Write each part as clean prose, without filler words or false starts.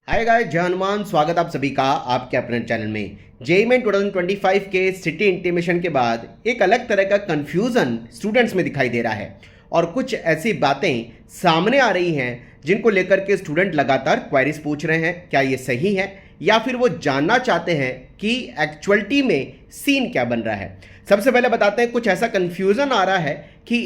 Hi guys, जय हनुमान। स्वागत आप सभी का आपके अपने चैनल में। जेईई मेन 2025 के सिटी इंटीमेशन के बाद एक अलग तरह का कंफ्यूजन स्टूडेंट्स में दिखाई दे रहा है और कुछ ऐसी बातें सामने आ रही हैं जिनको लेकर के स्टूडेंट लगातार क्वेरीज पूछ रहे हैं। क्या ये सही है या फिर वो जानना चाहते हैं कि एक्चुअलिटी में सीन क्या बन रहा है। सबसे पहले बताते हैं, कुछ ऐसा कंफ्यूजन आ रहा है कि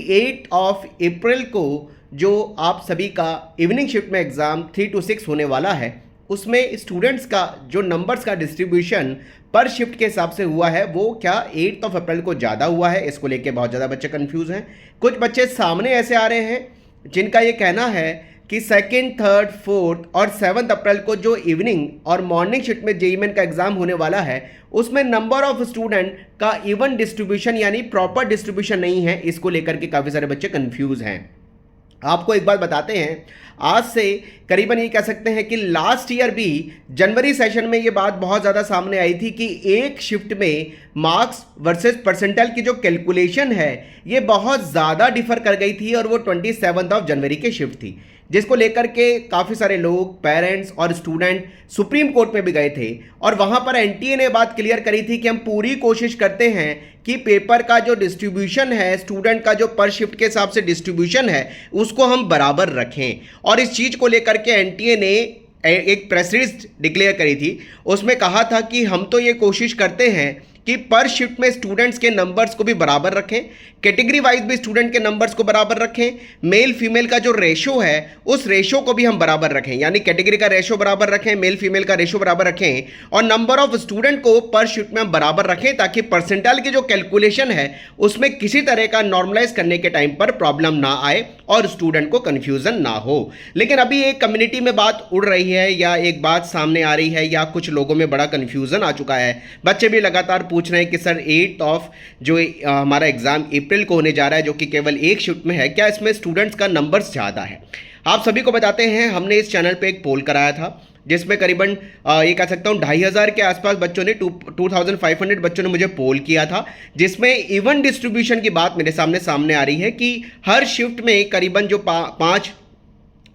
8 अप्रैल को जो आप सभी का इवनिंग शिफ्ट में एग्ज़ाम 3 to 6 होने वाला है, उसमें स्टूडेंट्स का जो नंबर्स का डिस्ट्रीब्यूशन पर शिफ्ट के हिसाब से हुआ है वो क्या 8 अप्रैल को ज़्यादा हुआ है। इसको लेके बहुत ज़्यादा बच्चे कंफ्यूज हैं। कुछ बच्चे सामने ऐसे आ रहे हैं जिनका ये कहना है कि 2nd, 3rd, 4th और 7th अप्रैल को जो इवनिंग और मॉर्निंग शिफ्ट में जेईई मेन का एग्जाम होने वाला है उसमें नंबर ऑफ स्टूडेंट का इवन डिस्ट्रीब्यूशन यानी प्रॉपर डिस्ट्रीब्यूशन नहीं है। इसको लेकर के काफ़ी सारे बच्चे कंफ्यूज हैं। आपको एक बात बताते हैं, आज से करीबन ये कह सकते हैं कि लास्ट ईयर भी जनवरी सेशन में ये बात बहुत ज़्यादा सामने आई थी कि एक शिफ्ट में मार्क्स वर्सेस परसेंटाइल की जो कैलकुलेशन है ये बहुत ज़्यादा डिफर कर गई थी और वो 27 जनवरी की शिफ्ट थी, जिसको लेकर के काफ़ी सारे लोग, पेरेंट्स और स्टूडेंट सुप्रीम कोर्ट में भी गए थे और वहाँ पर एनटीए ने बात क्लियर करी थी कि हम पूरी कोशिश करते हैं कि पेपर का जो डिस्ट्रीब्यूशन है, स्टूडेंट का जो पर शिफ्ट के हिसाब से डिस्ट्रीब्यूशन है, उसको हम बराबर रखें। और इस चीज़ को लेकर के एनटीए ने एक प्रेस रिलीज डिक्लेयर करी थी। उसमें कहा था कि हम तो ये कोशिश करते हैं कि पर शिफ्ट में स्टूडेंट्स के नंबर्स को भी बराबर रखें, कैटेगरी वाइज भी स्टूडेंट के नंबर्स को बराबर रखें, मेल फीमेल का जो रेशो है उस रेशो को भी हम बराबर रखें, यानी कैटेगरी का रेशो बराबर रखें, मेल फीमेल का रेशो बराबर रखें और नंबर ऑफ स्टूडेंट को पर शिफ्ट में हम बराबर रखें ताकि परसेंटाइल की जो कैलकुलेशन है उसमें किसी तरह का नॉर्मलाइज करने के टाइम पर प्रॉब्लम ना आए और स्टूडेंट को कन्फ्यूजन ना हो। लेकिन अभी एक कम्युनिटी में बात उड़ रही है या एक बात सामने आ रही है या कुछ लोगों में बड़ा कन्फ्यूजन आ चुका है। बच्चे भी लगातार पूछ रहे हैं कि सर 8 जो हमारा एग्जाम अप्रैल को होने जा रहा है जो कि केवल एक शिफ्ट में है, क्या इसमें स्टूडेंट्स का नंबर्स ज़्यादा है। आप सभी को बताते हैं, हमने इस चैनल पे एक पोल कराया था जिसमें करीबन ये कह सकता हूँ 2500 के आसपास बच्चों ने 2500 बच्चों ने मुझे पोल किया था, जिसमें इवन डिस्ट्रीब्यूशन की बात मेरे सामने आ रही है कि हर शिफ्ट में करीबन जो 5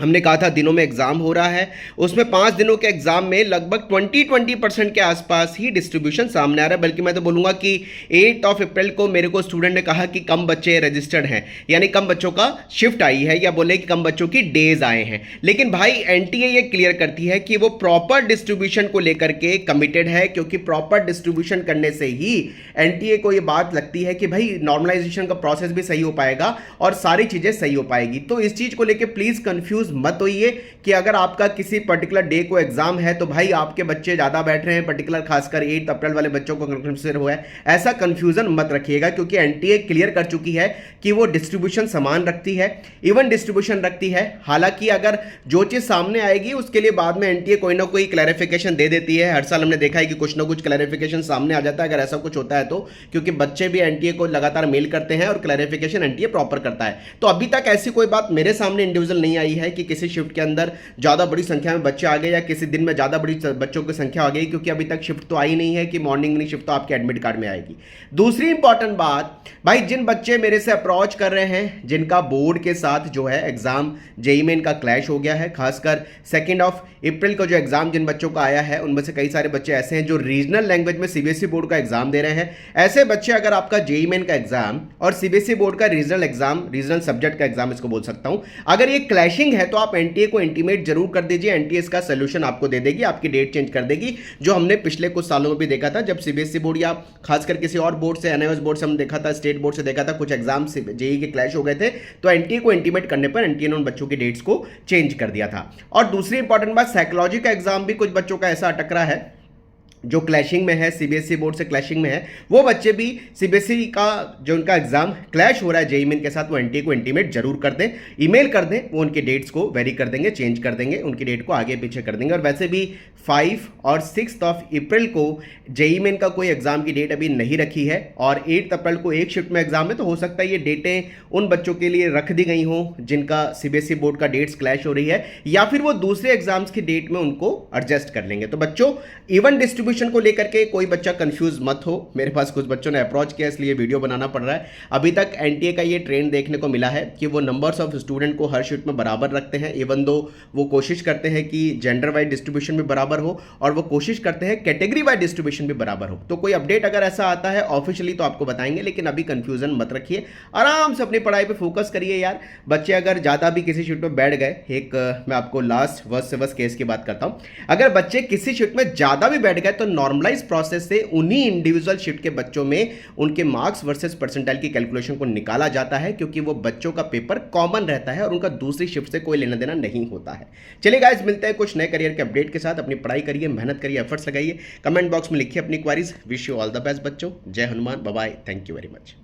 हमने कहा था दिनों में एग्जाम हो रहा है, उसमें 5 दिनों के एग्जाम में लगभग 20% के आसपास ही डिस्ट्रीब्यूशन सामने आ रहा है। बल्कि मैं तो बोलूँगा कि 8 अप्रैल को मेरे को स्टूडेंट ने कहा कि कम बच्चे रजिस्टर्ड हैं, यानी कम बच्चों का शिफ्ट आई है या बोले कि कम बच्चों की डेज आए हैं। लेकिन भाई एनटीए ये क्लियर करती है कि वो प्रॉपर डिस्ट्रीब्यूशन को लेकर के कमिटेड है, क्योंकि प्रॉपर डिस्ट्रीब्यूशन करने से ही एनटीए को ये बात लगती है कि भाई नॉर्मलाइजेशन का प्रोसेस भी सही हो पाएगा और सारी चीज़ें सही हो पाएगी। तो इस चीज़ को लेकर प्लीज़ कन्फ्यूज मत होइए कि अगर आपका किसी पर्टिकुलर डे को एग्जाम है तो भाई आपके बच्चे ज्यादा बैठ रहे हैं, पर्टिकुलर खासकर 8 अप्रैल वाले बच्चों को कंसिडर हुआ है, ऐसा कंफ्यूजन मत रखिएगा, क्योंकि एनटीए क्लियर कर चुकी है कि वो डिस्ट्रीब्यूशन समान रखती है, इवन डिस्ट्रीब्यूशन रखती है। हालांकि अगर जो चीज सामने आएगी उसके लिए बाद में एनटीए कोई ना कोई क्लैरिफिकेशन दे देती है। हर साल हमने देखा है कि कुछ ना कुछ क्लैरिफिकेशन सामने आ जाता है अगर ऐसा कुछ होता है तो, क्योंकि बच्चे भी एनटीए को लगातार मेल करते हैं और क्लैरिफिकेशन एनटीए प्रॉपर करता है। तो अभी तक ऐसी कोई बात मेरे सामने इंडिविजुअल नहीं आई है कि किसी शिफ्ट के अंदर ज्यादा बड़ी संख्या में बच्चे आ गए या किसी दिन में ज्यादा बड़ी बच्चों की संख्या आ गई, क्योंकि अभी तक शिफ्ट तो आई नहीं है कि मॉर्निंग में शिफ्ट तो आपके एडमिट कार्ड में आएगी। दूसरी इंपॉर्टेंट बात, भाई जिन बच्चे मेरे से अप्रोच कर रहे हैं जिनका बोर्ड के साथ जो है एग्जाम जेईई मेन का क्लैश हो गया है, खासकर 2 अप्रैल को जो एग्जाम जिन बच्चों का आया है उनमें से कई सारे बच्चे ऐसे हैं जो रीजनल लैंग्वेज में सीबीएसई बोर्ड का एग्जाम दे रहे हैं। ऐसे बच्चे अगर आपका जेईई मेन का एग्जाम और सीबीएसई बोर्ड का रीजनल एग्जाम, रीजनल सब्जेक्ट का एग्जाम इसको बोल सकता हूं, अगर ये क्लैशिंग है तो आप एनटीए को इंटीमेट जरूर कर दीजिए। एनटीए इसका सोल्यूशन आपको दे देगी, आपकी डेट चेंज कर देगी, जो हमने पिछले कुछ सालों में भी देखा था जब सीबीएसई बोर्ड या खासकर किसी और बोर्ड से, एनआईओएस बोर्ड से हमने देखा था, स्टेट बोर्ड से देखा था, कुछ एग्जाम जेईई के क्लैश हो गए थे तो एनटीए को इंटीमेट करने पर एनटीए ने उन बच्चों की डेट्स को चेंज कर दिया था। और दूसरी इंपॉर्टेंट बात, साइकोलॉजी का एग्जाम भी कुछ बच्चों का ऐसा अटक रहा है जो क्लैशिंग में है, सीबीएसई बोर्ड से क्लैशिंग में है। वो बच्चे भी सीबीएसई का जो उनका एग्जाम क्लैश हो रहा है जेईई मेन के साथ, वो एनटीए को इंटीमेट जरूर कर दें, ईमेल कर दें, वो उनकी डेट्स को वेरी कर देंगे, चेंज कर देंगे, उनकी डेट को आगे पीछे कर देंगे। और वैसे भी 5 और 6 अप्रैल को जेईई मेन का कोई एग्जाम की डेट अभी नहीं रखी है और 8 अप्रैल को एक शिफ्ट में एग्जाम है, तो हो सकता है ये डेटें उन बच्चों के लिए रख दी गई हों जिनका सीबीएसई बोर्ड का डेट्स क्लैश हो रही है, या फिर वो दूसरे एग्जाम्स की डेट में उनको एडजस्ट कर लेंगे। तो बच्चों इवन डिस्ट्रीब्यूशन डिस्ट्रीब्यूशन को लेकर के कोई बच्चा कंफ्यूज मत हो, मेरे पास कुछ बच्चों ने अप्रोच किया इसलिए वीडियो बनाना पड़ रहा है। अभी तक एनटीए का ये ट्रेंड देखने को मिला है कि वो नंबर्स ऑफ स्टूडेंट को हर शिफ्ट में बराबर रखते हैं, इवन दो वो कोशिश करते हैं कि जेंडर वाइज डिस्ट्रीब्यूशन भी बराबर हो और वो कोशिश करते हैं कैटेगरी वाइज डिस्ट्रीब्यूशन भी बराबर हो। तो कोई अपडेट अगर ऐसा आता है ऑफिशियली तो आपको बताएंगे, लेकिन अभी कंफ्यूजन मत रखिए, आराम से अपनी पढ़ाई पे फोकस करिए यार। बच्चे अगर ज़्यादा भी किसी शिफ्ट में बैठ गए, एक मैं आपको लास्ट वर्स्ट से वर्स्ट केस की बात करता हूँ, अगर बच्चे किसी शिफ्ट में ज़्यादा भी बैठ गए तो नॉर्मलाइज प्रोसेस से उन्हीं इंडिविजुअल शिफ्ट के बच्चों में उनके मार्क्स वर्सेस परसेंटाइल की कैलकुलेशन को निकाला जाता है, क्योंकि वो बच्चों का पेपर कॉमन रहता है और उनका दूसरी शिफ्ट से कोई लेना देना नहीं होता है। चलिए गाइस, मिलते हैं कुछ नए करियर के अपडेट के साथ। अपनी पढ़ाई करिए, मेहनत करिए, एफर्ट्स लगाइए, कमेंट बॉक्स में लिखिए अपनी queries. Wish you all the best बच्चों। जय Hanuman, bye bye, thank you very much.